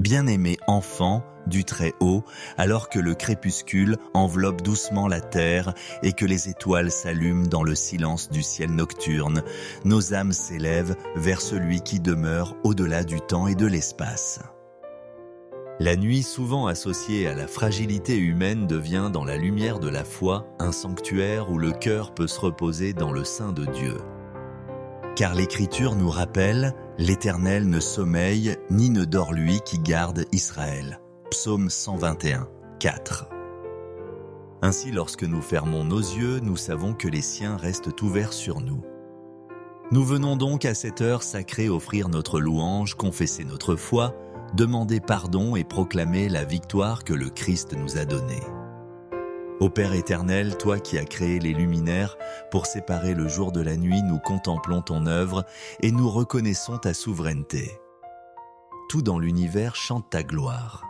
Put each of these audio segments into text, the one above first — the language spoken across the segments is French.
bien-aimé enfant du Très-Haut, alors que le crépuscule enveloppe doucement la terre et que les étoiles s'allument dans le silence du ciel nocturne, nos âmes s'élèvent vers celui qui demeure au-delà du temps et de l'espace. La nuit, souvent associée à la fragilité humaine, devient dans la lumière de la foi un sanctuaire où le cœur peut se reposer dans le sein de Dieu. Car l'Écriture nous rappelle « L'Éternel ne sommeille ni ne dort lui qui garde Israël ». Psaume 121, 4. Ainsi, lorsque nous fermons nos yeux, nous savons que les siens restent ouverts sur nous. Nous venons donc à cette heure sacrée offrir notre louange, confesser notre foi, demander pardon et proclamer la victoire que le Christ nous a donnée. Ô Père éternel, toi qui as créé les luminaires, pour séparer le jour de la nuit, nous contemplons ton œuvre et nous reconnaissons ta souveraineté. Tout dans l'univers chante ta gloire.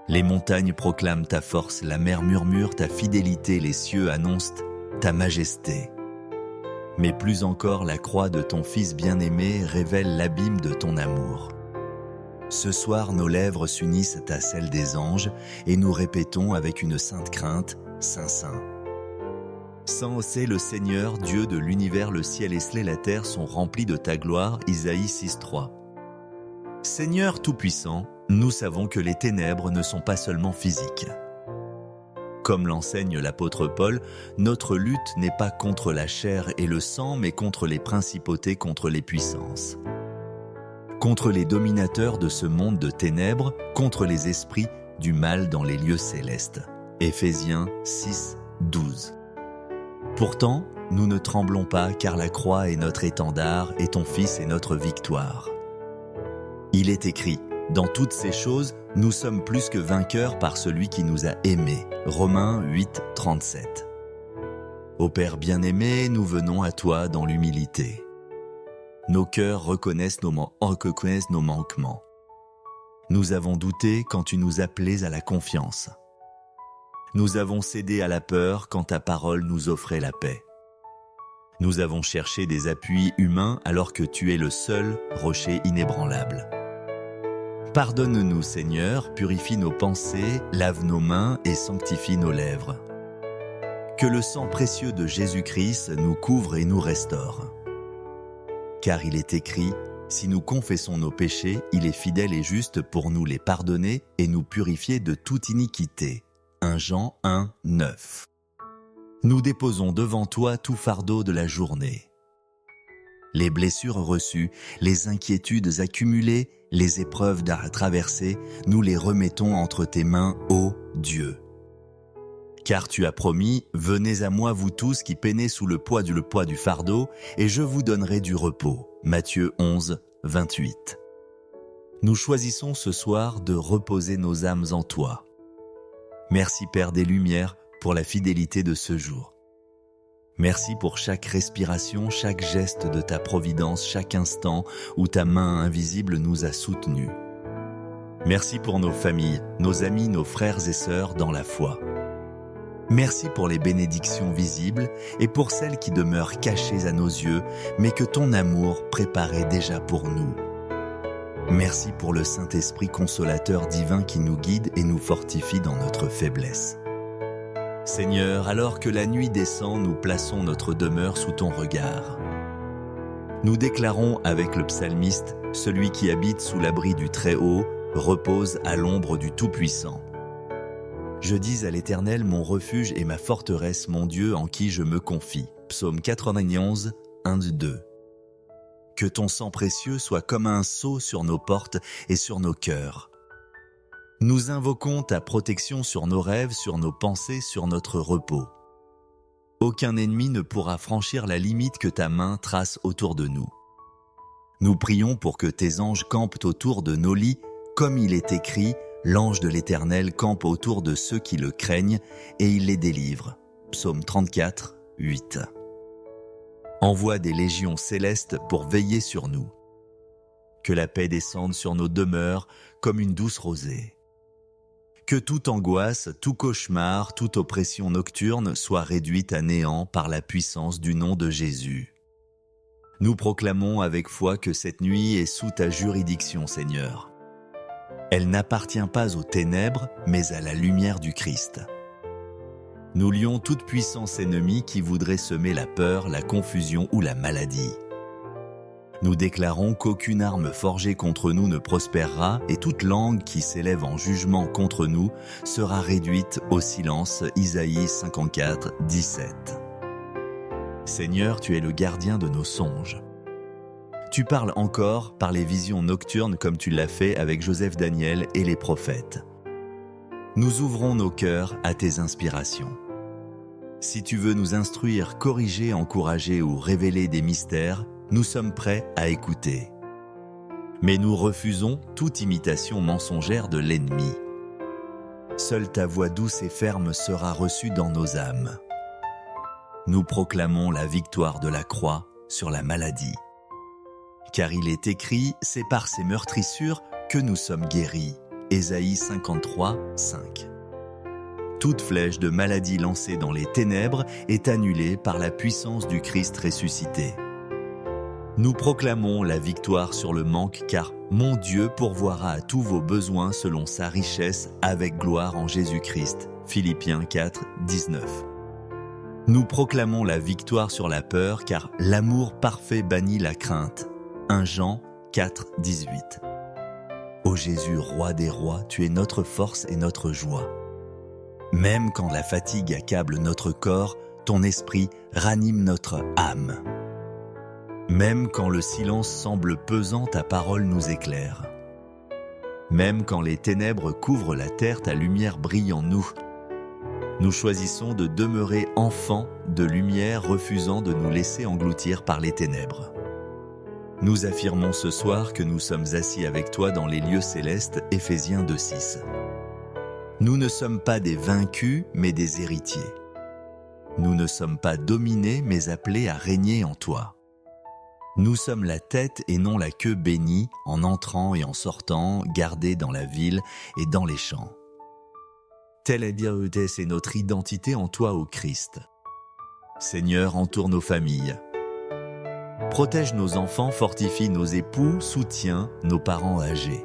Les montagnes proclament ta force, la mer murmure ta fidélité, les cieux annoncent ta majesté. Mais plus encore, la croix de ton Fils bien-aimé révèle l'abîme de ton amour. Ce soir, nos lèvres s'unissent à celles des anges et nous répétons avec une sainte crainte, Saint Saint. Saint c'est le Seigneur, Dieu de l'univers, le ciel et la terre sont remplis de ta gloire, Isaïe 6.3. Seigneur Tout-Puissant, nous savons que les ténèbres ne sont pas seulement physiques. Comme l'enseigne l'apôtre Paul, notre lutte n'est pas contre la chair et le sang, mais contre les principautés, contre les puissances. Contre les dominateurs de ce monde de ténèbres, contre les esprits du mal dans les lieux célestes. Éphésiens 6, 12. Pourtant, nous ne tremblons pas, car la croix est notre étendard et ton Fils est notre victoire. Il est écrit, dans toutes ces choses, nous sommes plus que vainqueurs par celui qui nous a aimés. Romains 8, 37. Ô Père bien-aimé, nous venons à toi dans l'humilité. Nos cœurs reconnaissent nos manquements. Nous avons douté quand tu nous appelais à la confiance. Nous avons cédé à la peur quand ta parole nous offrait la paix. Nous avons cherché des appuis humains alors que tu es le seul rocher inébranlable. Pardonne-nous, Seigneur, purifie nos pensées, lave nos mains et sanctifie nos lèvres. Que le sang précieux de Jésus-Christ nous couvre et nous restaure. Car il est écrit, si nous confessons nos péchés, il est fidèle et juste pour nous les pardonner et nous purifier de toute iniquité. 1 Jean 1, 9. Nous déposons devant toi tout fardeau de la journée. Les blessures reçues, les inquiétudes accumulées, les épreuves à traverser, nous les remettons entre tes mains, ô Dieu. Car tu as promis, venez à moi vous tous qui peinez sous le poids du fardeau, et je vous donnerai du repos. Matthieu 11, 28. Nous choisissons ce soir de reposer nos âmes en toi. Merci Père des Lumières pour la fidélité de ce jour. Merci pour chaque respiration, chaque geste de ta providence, chaque instant où ta main invisible nous a soutenus. Merci pour nos familles, nos amis, nos frères et sœurs dans la foi. Merci pour les bénédictions visibles et pour celles qui demeurent cachées à nos yeux, mais que ton amour préparait déjà pour nous. Merci pour le Saint-Esprit consolateur divin qui nous guide et nous fortifie dans notre faiblesse. Seigneur, alors que la nuit descend, nous plaçons notre demeure sous ton regard. Nous déclarons avec le psalmiste, celui qui habite sous l'abri du Très-Haut, repose à l'ombre du Tout-Puissant. Je dis à l'Éternel mon refuge et ma forteresse, mon Dieu en qui je me confie. Psaume 91, 1-2. Que ton sang précieux soit comme un sceau sur nos portes et sur nos cœurs. Nous invoquons ta protection sur nos rêves, sur nos pensées, sur notre repos. Aucun ennemi ne pourra franchir la limite que ta main trace autour de nous. Nous prions pour que tes anges campent autour de nos lits, comme il est écrit, l'ange de l'Éternel campe autour de ceux qui le craignent et il les délivre. Psaume 34, 8. Envoie des légions célestes pour veiller sur nous. Que la paix descende sur nos demeures comme une douce rosée. Que toute angoisse, tout cauchemar, toute oppression nocturne soit réduite à néant par la puissance du nom de Jésus. Nous proclamons avec foi que cette nuit est sous ta juridiction, Seigneur. Elle n'appartient pas aux ténèbres, mais à la lumière du Christ. Nous lions toute puissance ennemie qui voudrait semer la peur, la confusion ou la maladie. Nous déclarons qu'aucune arme forgée contre nous ne prospérera et toute langue qui s'élève en jugement contre nous sera réduite au silence. Isaïe 54, 17. Seigneur, tu es le gardien de nos songes. Tu parles encore par les visions nocturnes comme tu l'as fait avec Joseph Daniel et les prophètes. Nous ouvrons nos cœurs à tes inspirations. Si tu veux nous instruire, corriger, encourager ou révéler des mystères, nous sommes prêts à écouter. Mais nous refusons toute imitation mensongère de l'ennemi. Seule ta voix douce et ferme sera reçue dans nos âmes. Nous proclamons la victoire de la croix sur la maladie. Car il est écrit, c'est par ses meurtrissures que nous sommes guéris. Ésaïe 53, 5. Toute flèche de maladie lancée dans les ténèbres est annulée par la puissance du Christ ressuscité. Nous proclamons la victoire sur le manque car mon Dieu pourvoira à tous vos besoins selon sa richesse avec gloire en Jésus-Christ. Philippiens 4, 19. Nous proclamons la victoire sur la peur car l'amour parfait bannit la crainte. 1 Jean 4, 18. Ô Jésus, roi des rois, tu es notre force et notre joie. Même quand la fatigue accable notre corps, ton esprit ranime notre âme. Même quand le silence semble pesant, ta parole nous éclaire. Même quand les ténèbres couvrent la terre, ta lumière brille en nous. Nous choisissons de demeurer enfants de lumière, refusant de nous laisser engloutir par les ténèbres. Nous affirmons ce soir que nous sommes assis avec toi dans les lieux célestes, Éphésiens 2:6. Nous ne sommes pas des vaincus, mais des héritiers. Nous ne sommes pas dominés, mais appelés à régner en toi. Nous sommes la tête et non la queue bénie, en entrant et en sortant, gardés dans la ville et dans les champs. Telle est notre identité en toi, ô Christ. Seigneur, entoure nos familles. Protège nos enfants, fortifie nos époux, soutiens nos parents âgés.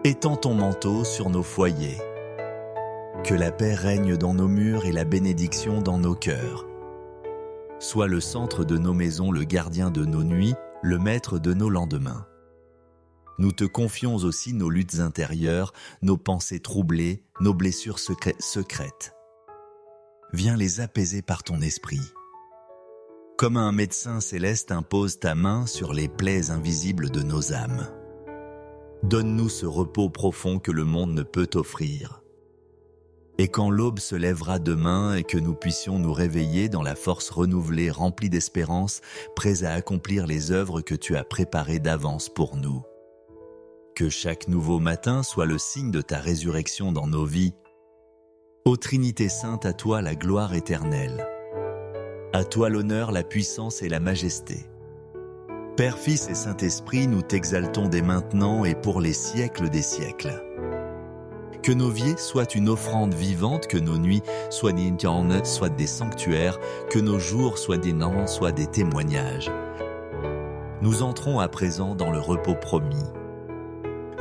Étends ton manteau sur nos foyers. Que la paix règne dans nos murs et la bénédiction dans nos cœurs. Sois le centre de nos maisons, le gardien de nos nuits, le maître de nos lendemains. Nous te confions aussi nos luttes intérieures, nos pensées troublées, nos blessures secrètes. Viens les apaiser par ton esprit. Comme un médecin céleste impose ta main sur les plaies invisibles de nos âmes. Donne-nous ce repos profond que le monde ne peut offrir. Et quand l'aube se lèvera demain et que nous puissions nous réveiller dans la force renouvelée, remplie d'espérance, prêts à accomplir les œuvres que tu as préparées d'avance pour nous. Que chaque nouveau matin soit le signe de ta résurrection dans nos vies. Ô Trinité Sainte, à toi la gloire éternelle. À toi l'honneur, la puissance et la majesté. Père, Fils et Saint-Esprit, nous t'exaltons dès maintenant et pour les siècles des siècles. Que nos vies soient une offrande vivante, que nos nuits soient des sanctuaires, que nos jours soient des noms, soient des témoignages. Nous entrons à présent dans le repos promis.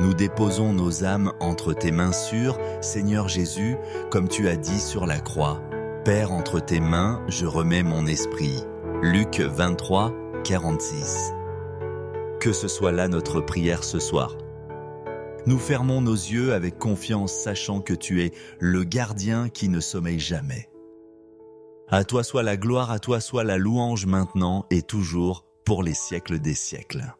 Nous déposons nos âmes entre tes mains sûres, Seigneur Jésus, comme tu as dit sur la croix. Père, entre tes mains, je remets mon esprit. Luc 23, 46. Que ce soit là notre prière ce soir. Nous fermons nos yeux avec confiance, sachant que tu es le gardien qui ne sommeille jamais. À toi soit la gloire, à toi soit la louange maintenant et toujours pour les siècles des siècles.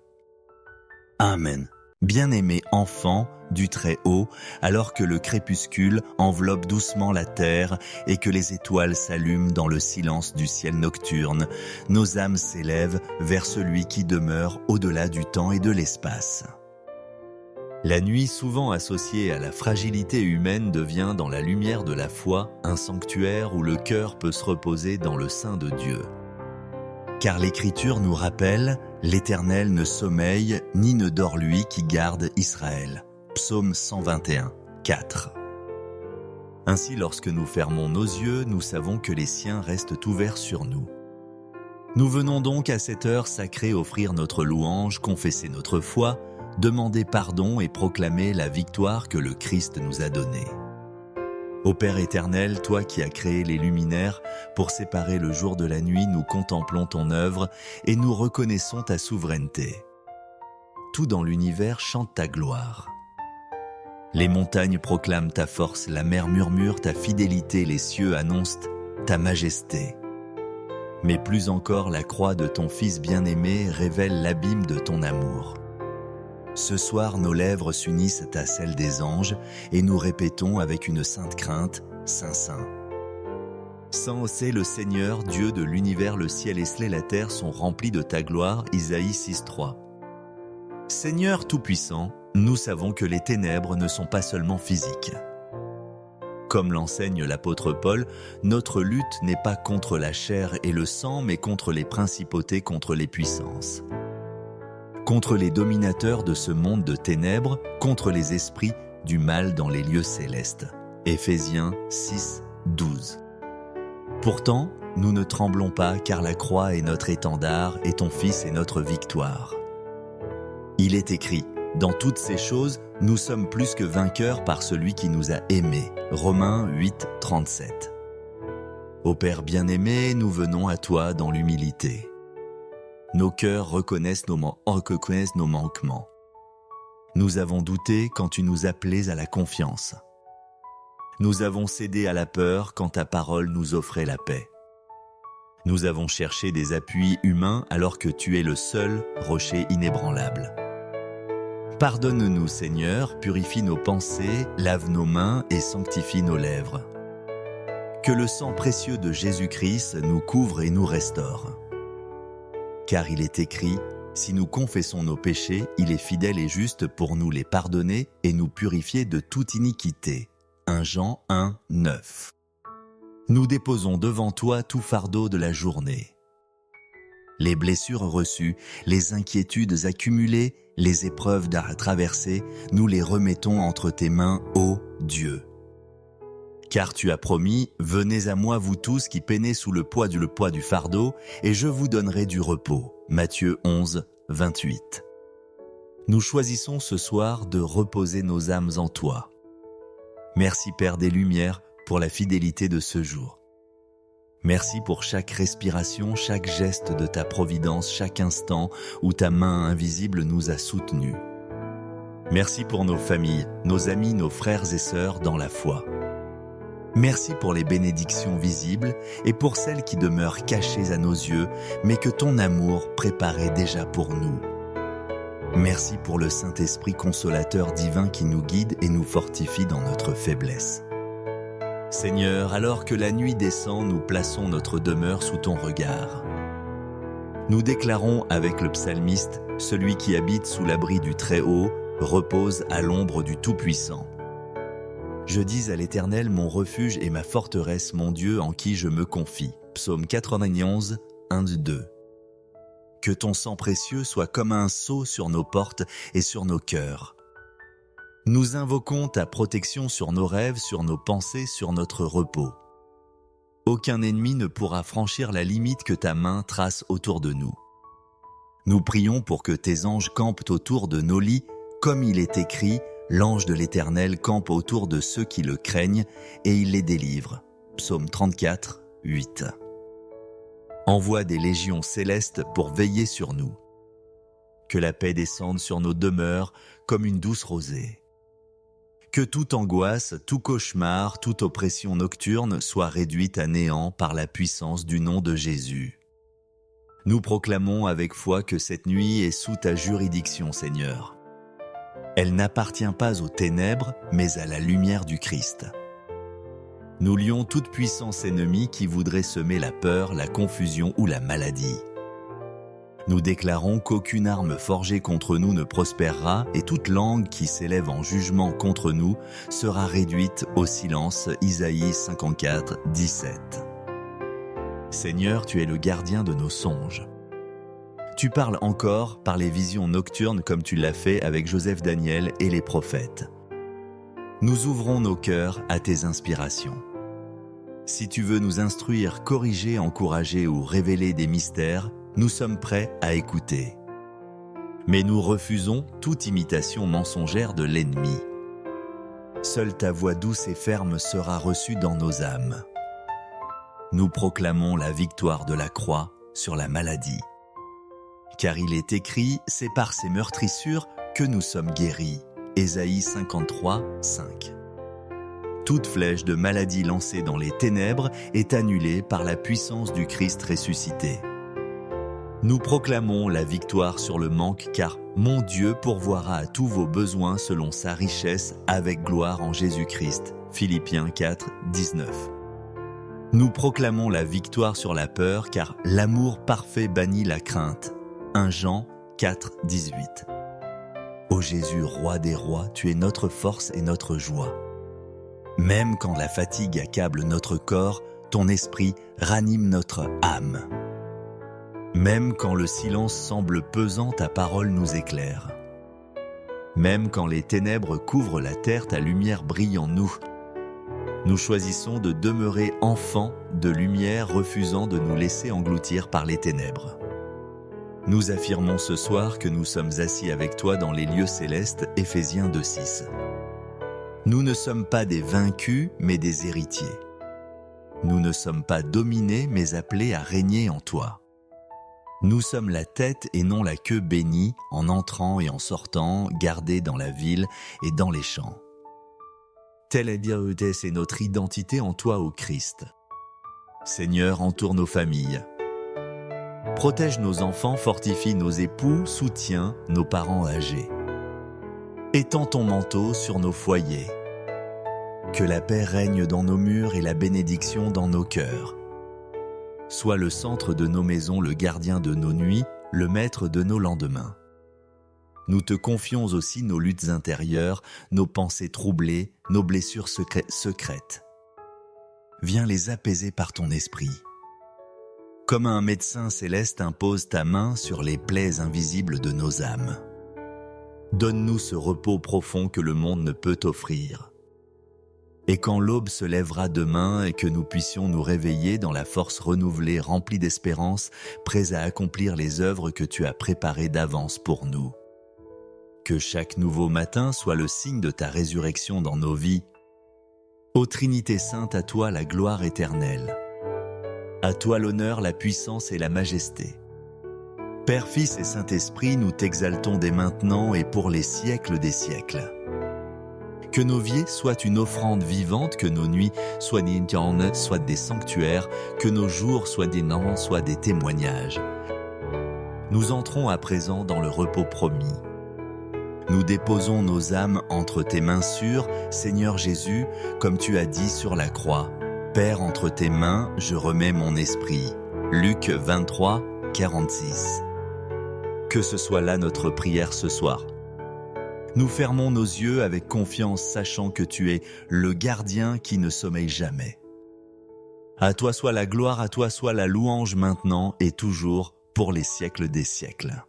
Amen. Bien-aimés enfants du Très-Haut, alors que le crépuscule enveloppe doucement la terre et que les étoiles s'allument dans le silence du ciel nocturne, nos âmes s'élèvent vers celui qui demeure au-delà du temps et de l'espace. La nuit, souvent associée à la fragilité humaine, devient dans la lumière de la foi un sanctuaire où le cœur peut se reposer dans le sein de Dieu. Car l'Écriture nous rappelle « L'Éternel ne sommeille ni ne dort lui qui garde Israël ». Psaume 121, 4. Ainsi, lorsque nous fermons nos yeux, nous savons que les siens restent ouverts sur nous. Nous venons donc à cette heure sacrée offrir notre louange, confesser notre foi, demander pardon et proclamer la victoire que le Christ nous a donnée. Ô Père éternel, toi qui as créé les luminaires, pour séparer le jour de la nuit, nous contemplons ton œuvre et nous reconnaissons ta souveraineté. Tout dans l'univers chante ta gloire. Les montagnes proclament ta force, la mer murmure ta fidélité, les cieux annoncent ta majesté. Mais plus encore, la croix de ton Fils bien-aimé révèle l'abîme de ton amour. Ce soir, nos lèvres s'unissent à celles des anges et nous répétons avec une sainte crainte, Saint Saint. Saint c'est le Seigneur, Dieu de l'univers, le ciel et la terre sont remplis de ta gloire, Isaïe 6:3. Seigneur Tout-Puissant, nous savons que les ténèbres ne sont pas seulement physiques. Comme l'enseigne l'apôtre Paul, notre lutte n'est pas contre la chair et le sang, mais contre les principautés, contre les puissances. Contre les dominateurs de ce monde de ténèbres, contre les esprits du mal dans les lieux célestes. Éphésiens 6:12. Pourtant, nous ne tremblons pas, car la croix est notre étendard et ton Fils est notre victoire. Il est écrit, dans toutes ces choses, nous sommes plus que vainqueurs par celui qui nous a aimés. Romains 8:37. Ô Père bien-aimé, nous venons à toi dans l'humilité. Nos cœurs reconnaissent nos manquements. Nous avons douté quand tu nous appelais à la confiance. Nous avons cédé à la peur quand ta parole nous offrait la paix. Nous avons cherché des appuis humains alors que tu es le seul rocher inébranlable. Pardonne-nous, Seigneur, purifie nos pensées, lave nos mains et sanctifie nos lèvres. Que le sang précieux de Jésus-Christ nous couvre et nous restaure. Car il est écrit, si nous confessons nos péchés, il est fidèle et juste pour nous les pardonner et nous purifier de toute iniquité. 1 Jean 1:9. Nous déposons devant toi tout fardeau de la journée. Les blessures reçues, les inquiétudes accumulées, les épreuves à traverser, nous les remettons entre tes mains, ô Dieu. Car tu as promis, venez à moi vous tous qui peinez sous le poids du fardeau, et je vous donnerai du repos. Matthieu 11:28. Nous choisissons ce soir de reposer nos âmes en toi. Merci Père des Lumières pour la fidélité de ce jour. Merci pour chaque respiration, chaque geste de ta providence, chaque instant où ta main invisible nous a soutenus. Merci pour nos familles, nos amis, nos frères et sœurs dans la foi. Merci pour les bénédictions visibles et pour celles qui demeurent cachées à nos yeux, mais que ton amour préparait déjà pour nous. Merci pour le Saint-Esprit consolateur divin qui nous guide et nous fortifie dans notre faiblesse. Seigneur, alors que la nuit descend, nous plaçons notre demeure sous ton regard. Nous déclarons avec le psalmiste, celui qui habite sous l'abri du Très-Haut repose à l'ombre du Tout-Puissant. Je dis à l'Éternel mon refuge et ma forteresse, mon Dieu en qui je me confie. Psaume 91, 1-2. Que ton sang précieux soit comme un sceau sur nos portes et sur nos cœurs. Nous invoquons ta protection sur nos rêves, sur nos pensées, sur notre repos. Aucun ennemi ne pourra franchir la limite que ta main trace autour de nous. Nous prions pour que tes anges campent autour de nos lits, comme il est écrit, l'ange de l'Éternel campe autour de ceux qui le craignent et il les délivre. Psaume 34, 8. Envoie des légions célestes pour veiller sur nous. Que la paix descende sur nos demeures comme une douce rosée. Que toute angoisse, tout cauchemar, toute oppression nocturne soit réduite à néant par la puissance du nom de Jésus. Nous proclamons avec foi que cette nuit est sous ta juridiction, Seigneur. Elle n'appartient pas aux ténèbres, mais à la lumière du Christ. Nous lions toute puissance ennemie qui voudrait semer la peur, la confusion ou la maladie. Nous déclarons qu'aucune arme forgée contre nous ne prospérera et toute langue qui s'élève en jugement contre nous sera réduite au silence. Isaïe 54, 17. Seigneur, tu es le gardien de nos songes. Tu parles encore par les visions nocturnes comme tu l'as fait avec Joseph Daniel et les prophètes. Nous ouvrons nos cœurs à tes inspirations. Si tu veux nous instruire, corriger, encourager ou révéler des mystères, nous sommes prêts à écouter. Mais nous refusons toute imitation mensongère de l'ennemi. Seule ta voix douce et ferme sera reçue dans nos âmes. Nous proclamons la victoire de la croix sur la maladie. Car il est écrit, c'est par ses meurtrissures que nous sommes guéris. Ésaïe 53, 5. Toute flèche de maladie lancée dans les ténèbres est annulée par la puissance du Christ ressuscité. Nous proclamons la victoire sur le manque car mon Dieu pourvoira à tous vos besoins selon sa richesse avec gloire en Jésus-Christ. Philippiens 4, 19. Nous proclamons la victoire sur la peur car l'amour parfait bannit la crainte. 1 Jean 4, 18. Ô Jésus, roi des rois, tu es notre force et notre joie. Même quand la fatigue accable notre corps, ton esprit ranime notre âme. Même quand le silence semble pesant, ta parole nous éclaire. Même quand les ténèbres couvrent la terre, ta lumière brille en nous. Nous choisissons de demeurer enfants de lumière, refusant de nous laisser engloutir par les ténèbres. Nous affirmons ce soir que nous sommes assis avec toi dans les lieux célestes, Éphésiens 2:6. Nous ne sommes pas des vaincus, mais des héritiers. Nous ne sommes pas dominés, mais appelés à régner en toi. Nous sommes la tête et non la queue bénie, en entrant et en sortant, gardés dans la ville et dans les champs. Telle est notre identité en toi, ô Christ. Seigneur, entoure nos familles. Protège nos enfants, fortifie nos époux, soutiens nos parents âgés. Étends ton manteau sur nos foyers. Que la paix règne dans nos murs et la bénédiction dans nos cœurs. Sois le centre de nos maisons, le gardien de nos nuits, le maître de nos lendemains. Nous te confions aussi nos luttes intérieures, nos pensées troublées, nos blessures secrètes. Viens les apaiser par ton esprit. Comme un médecin céleste impose ta main sur les plaies invisibles de nos âmes. Donne-nous ce repos profond que le monde ne peut offrir. Et quand l'aube se lèvera demain et que nous puissions nous réveiller dans la force renouvelée, remplie d'espérance, prêts à accomplir les œuvres que tu as préparées d'avance pour nous. Que chaque nouveau matin soit le signe de ta résurrection dans nos vies. Ô Trinité Sainte, à toi la gloire éternelle. À toi l'honneur, la puissance et la majesté. Père, Fils et Saint-Esprit, nous t'exaltons dès maintenant et pour les siècles des siècles. Que nos vies soient une offrande vivante, que nos nuits soient des sanctuaires, que nos jours soient des noms, soient des témoignages. Nous entrons à présent dans le repos promis. Nous déposons nos âmes entre tes mains sûres, Seigneur Jésus, comme tu as dit sur la croix. Père, entre tes mains, je remets mon esprit. Luc 23, 46. Que ce soit là notre prière ce soir. Nous fermons nos yeux avec confiance, sachant que tu es le gardien qui ne sommeille jamais. À toi soit la gloire, à toi soit la louange maintenant et toujours pour les siècles des siècles.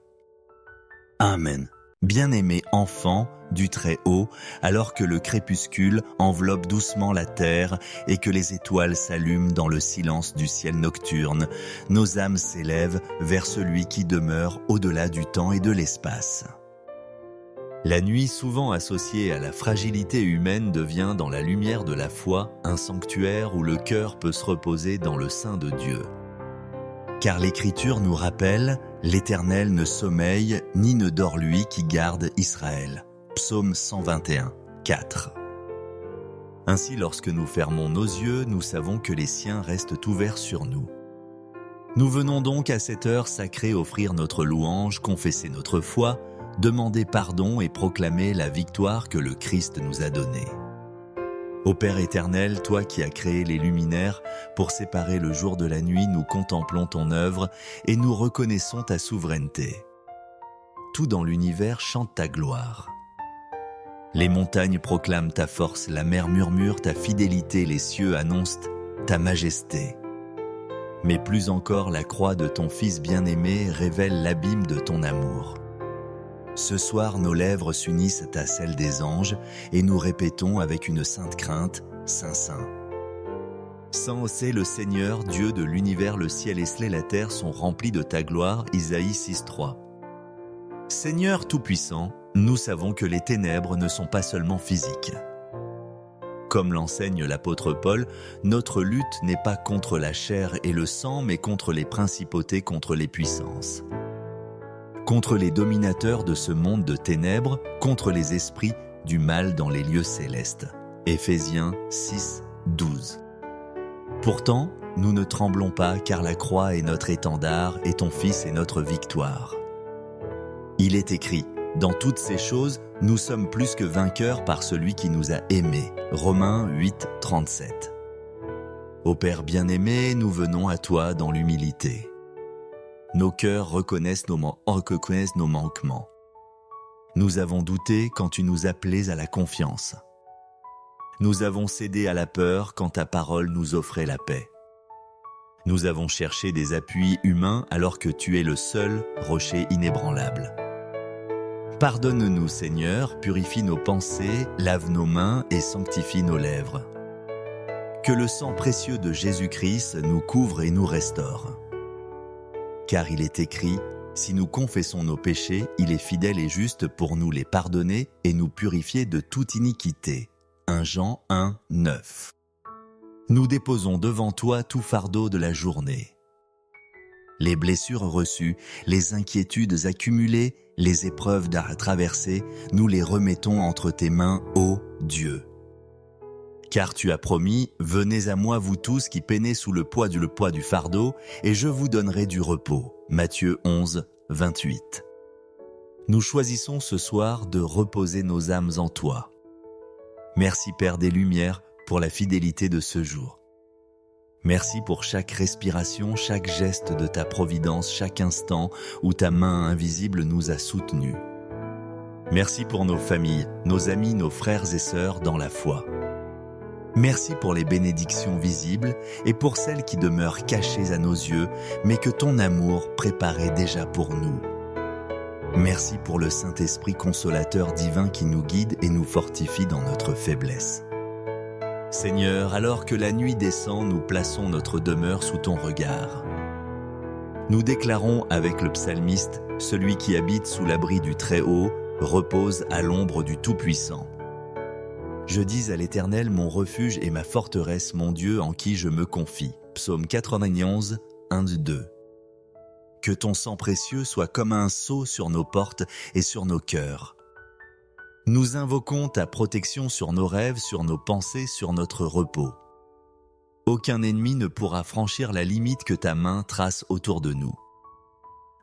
Amen. Bien-aimés enfants du Très-Haut, alors que le crépuscule enveloppe doucement la terre et que les étoiles s'allument dans le silence du ciel nocturne, nos âmes s'élèvent vers celui qui demeure au-delà du temps et de l'espace. La nuit, souvent associée à la fragilité humaine, devient dans la lumière de la foi un sanctuaire où le cœur peut se reposer dans le sein de Dieu. Car l'Écriture nous rappelle « L'Éternel ne sommeille ni ne dort lui qui garde Israël ». Psaume 121, 4. Ainsi, lorsque nous fermons nos yeux, nous savons que les siens restent ouverts sur nous. Nous venons donc à cette heure sacrée offrir notre louange, confesser notre foi, demander pardon et proclamer la victoire que le Christ nous a donnée. Ô Père éternel, toi qui as créé les luminaires, pour séparer le jour de la nuit, nous contemplons ton œuvre et nous reconnaissons ta souveraineté. Tout dans l'univers chante ta gloire. Les montagnes proclament ta force, la mer murmure ta fidélité, les cieux annoncent ta majesté. Mais plus encore, la croix de ton Fils bien-aimé révèle l'abîme de ton amour. Ce soir, nos lèvres s'unissent à celles des anges et nous répétons avec une sainte crainte, Saint Saint. Saint c'est le Seigneur, Dieu de l'univers, le ciel et la terre sont remplis de ta gloire, Isaïe 6.3. Seigneur Tout-Puissant, nous savons que les ténèbres ne sont pas seulement physiques. Comme l'enseigne l'apôtre Paul, notre lutte n'est pas contre la chair et le sang, mais contre les principautés, contre les puissances. Contre les dominateurs de ce monde de ténèbres, contre les esprits du mal dans les lieux célestes. Éphésiens 6, 12. Pourtant, nous ne tremblons pas, car la croix est notre étendard et ton Fils est notre victoire. Il est écrit, dans toutes ces choses, nous sommes plus que vainqueurs par celui qui nous a aimés. Romains 8, 37. Ô Père bien-aimé, nous venons à toi dans l'humilité. Nos cœurs reconnaissent nos manquements. Nous avons douté quand tu nous appelais à la confiance. Nous avons cédé à la peur quand ta parole nous offrait la paix. Nous avons cherché des appuis humains alors que tu es le seul rocher inébranlable. Pardonne-nous, Seigneur, purifie nos pensées, lave nos mains et sanctifie nos lèvres. Que le sang précieux de Jésus-Christ nous couvre et nous restaure. Car il est écrit, si nous confessons nos péchés, il est fidèle et juste pour nous les pardonner et nous purifier de toute iniquité. 1 Jean 1, 9. Nous déposons devant toi tout fardeau de la journée. Les blessures reçues, les inquiétudes accumulées, les épreuves à traverser, nous les remettons entre tes mains, ô Dieu. Car tu as promis, venez à moi vous tous qui peinez sous le poids du fardeau, et je vous donnerai du repos. Matthieu 11, 28. Nous choisissons ce soir de reposer nos âmes en toi. Merci Père des Lumières pour la fidélité de ce jour. Merci pour chaque respiration, chaque geste de ta providence, chaque instant où ta main invisible nous a soutenus. Merci pour nos familles, nos amis, nos frères et sœurs dans la foi. Merci pour les bénédictions visibles et pour celles qui demeurent cachées à nos yeux, mais que ton amour préparait déjà pour nous. Merci pour le Saint-Esprit consolateur divin qui nous guide et nous fortifie dans notre faiblesse. Seigneur, alors que la nuit descend, nous plaçons notre demeure sous ton regard. Nous déclarons avec le psalmiste, celui qui habite sous l'abri du Très-Haut repose à l'ombre du Tout-Puissant. Je dis à l'Éternel mon refuge et ma forteresse, mon Dieu en qui je me confie. Psaume 91, 1-2. Que ton sang précieux soit comme un sceau sur nos portes et sur nos cœurs. Nous invoquons ta protection sur nos rêves, sur nos pensées, sur notre repos. Aucun ennemi ne pourra franchir la limite que ta main trace autour de nous.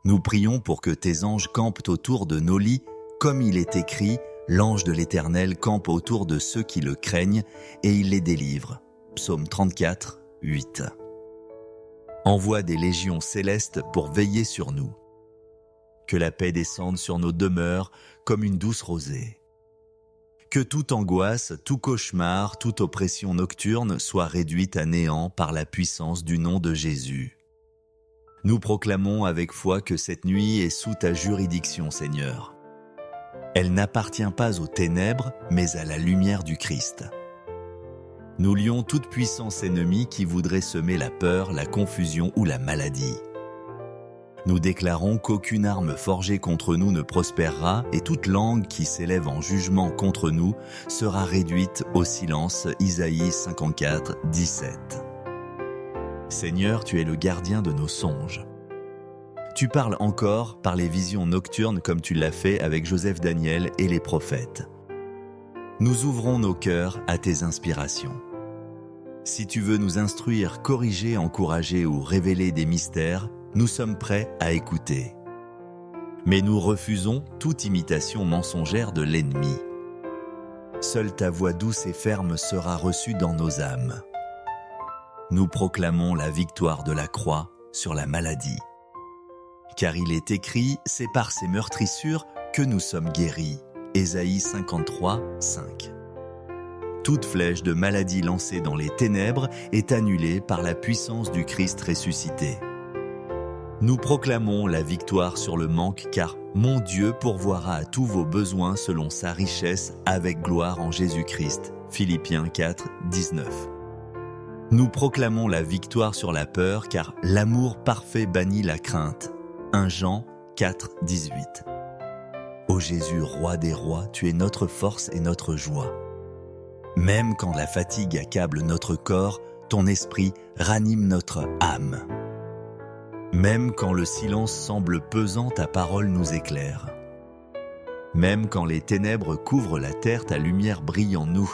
Nous prions pour que tes anges campent autour de nos lits, comme il est écrit, l'ange de l'Éternel campe autour de ceux qui le craignent et il les délivre. Psaume 34, 8. Envoie des légions célestes pour veiller sur nous. Que la paix descende sur nos demeures comme une douce rosée. Que toute angoisse, tout cauchemar, toute oppression nocturne soit réduite à néant par la puissance du nom de Jésus. Nous proclamons avec foi que cette nuit est sous ta juridiction, Seigneur. Elle n'appartient pas aux ténèbres, mais à la lumière du Christ. Nous lions toute puissance ennemie qui voudrait semer la peur, la confusion ou la maladie. Nous déclarons qu'aucune arme forgée contre nous ne prospérera et toute langue qui s'élève en jugement contre nous sera réduite au silence. Isaïe 54, 17. Seigneur, tu es le gardien de nos songes. Tu parles encore par les visions nocturnes comme tu l'as fait avec Joseph Daniel et les prophètes. Nous ouvrons nos cœurs à tes inspirations. Si tu veux nous instruire, corriger, encourager ou révéler des mystères, nous sommes prêts à écouter. Mais nous refusons toute imitation mensongère de l'ennemi. Seule ta voix douce et ferme sera reçue dans nos âmes. Nous proclamons la victoire de la croix sur la maladie. Car il est écrit, c'est par ses meurtrissures que nous sommes guéris. Ésaïe 53, 5. Toute flèche de maladie lancée dans les ténèbres est annulée par la puissance du Christ ressuscité. Nous proclamons la victoire sur le manque car mon Dieu pourvoira à tous vos besoins selon sa richesse avec gloire en Jésus-Christ. Philippiens 4, 19. Nous proclamons la victoire sur la peur car l'amour parfait bannit la crainte. 1 Jean 4, 18. Ô Jésus, roi des rois, tu es notre force et notre joie. Même quand la fatigue accable notre corps, ton esprit ranime notre âme. Même quand le silence semble pesant, ta parole nous éclaire. Même quand les ténèbres couvrent la terre, ta lumière brille en nous.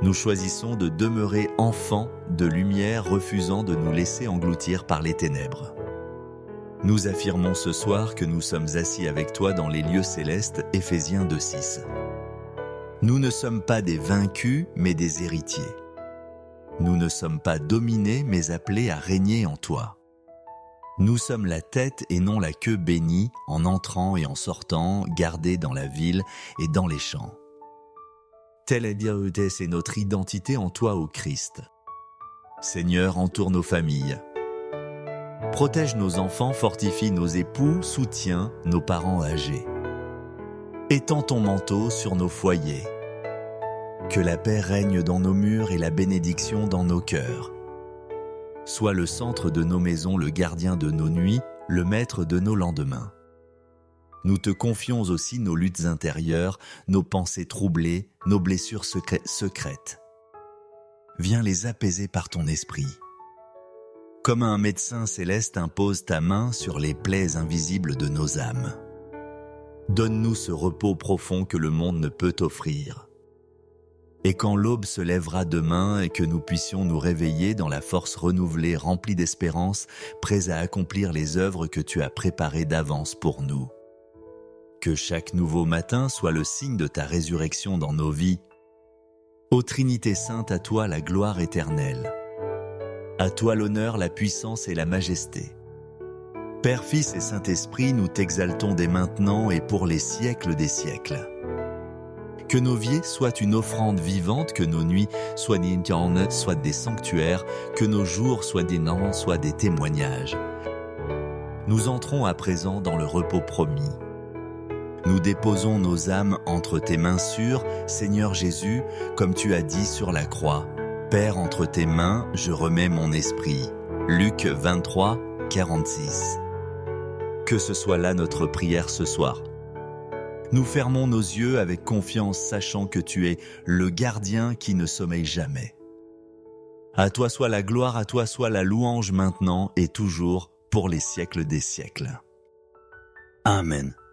Nous choisissons de demeurer enfants de lumière, refusant de nous laisser engloutir par les ténèbres. Nous affirmons ce soir que nous sommes assis avec toi dans les lieux célestes, Éphésiens 2:6. Nous ne sommes pas des vaincus, mais des héritiers. Nous ne sommes pas dominés, mais appelés à régner en toi. Nous sommes la tête et non la queue, bénie, en entrant et en sortant, gardés dans la ville et dans les champs. Telle est notre identité en toi, ô Christ. Seigneur, entoure nos familles. Protège nos enfants, fortifie nos époux, soutiens nos parents âgés. Étends ton manteau sur nos foyers. Que la paix règne dans nos murs et la bénédiction dans nos cœurs. Sois le centre de nos maisons, le gardien de nos nuits, le maître de nos lendemains. Nous te confions aussi nos luttes intérieures, nos pensées troublées, nos blessures secrètes. Viens les apaiser par ton esprit. Comme un médecin céleste impose ta main sur les plaies invisibles de nos âmes. Donne-nous ce repos profond que le monde ne peut offrir. Et quand l'aube se lèvera demain et que nous puissions nous réveiller dans la force renouvelée, remplie d'espérance, prêts à accomplir les œuvres que tu as préparées d'avance pour nous. Que chaque nouveau matin soit le signe de ta résurrection dans nos vies. Ô Trinité Sainte, à toi la gloire éternelle. À toi l'honneur, la puissance et la majesté. Père, Fils et Saint-Esprit, nous t'exaltons dès maintenant et pour les siècles des siècles. Que nos vies soient une offrande vivante, que nos nuits soient des sanctuaires, que nos jours soient des noms, soient des témoignages. Nous entrons à présent dans le repos promis. Nous déposons nos âmes entre tes mains sûres, Seigneur Jésus, comme tu as dit sur la croix. Père, entre tes mains, je remets mon esprit. Luc 23, 46. Que ce soit là notre prière ce soir. Nous fermons nos yeux avec confiance, sachant que tu es le gardien qui ne sommeille jamais. À toi soit la gloire, à toi soit la louange maintenant et toujours pour les siècles des siècles. Amen.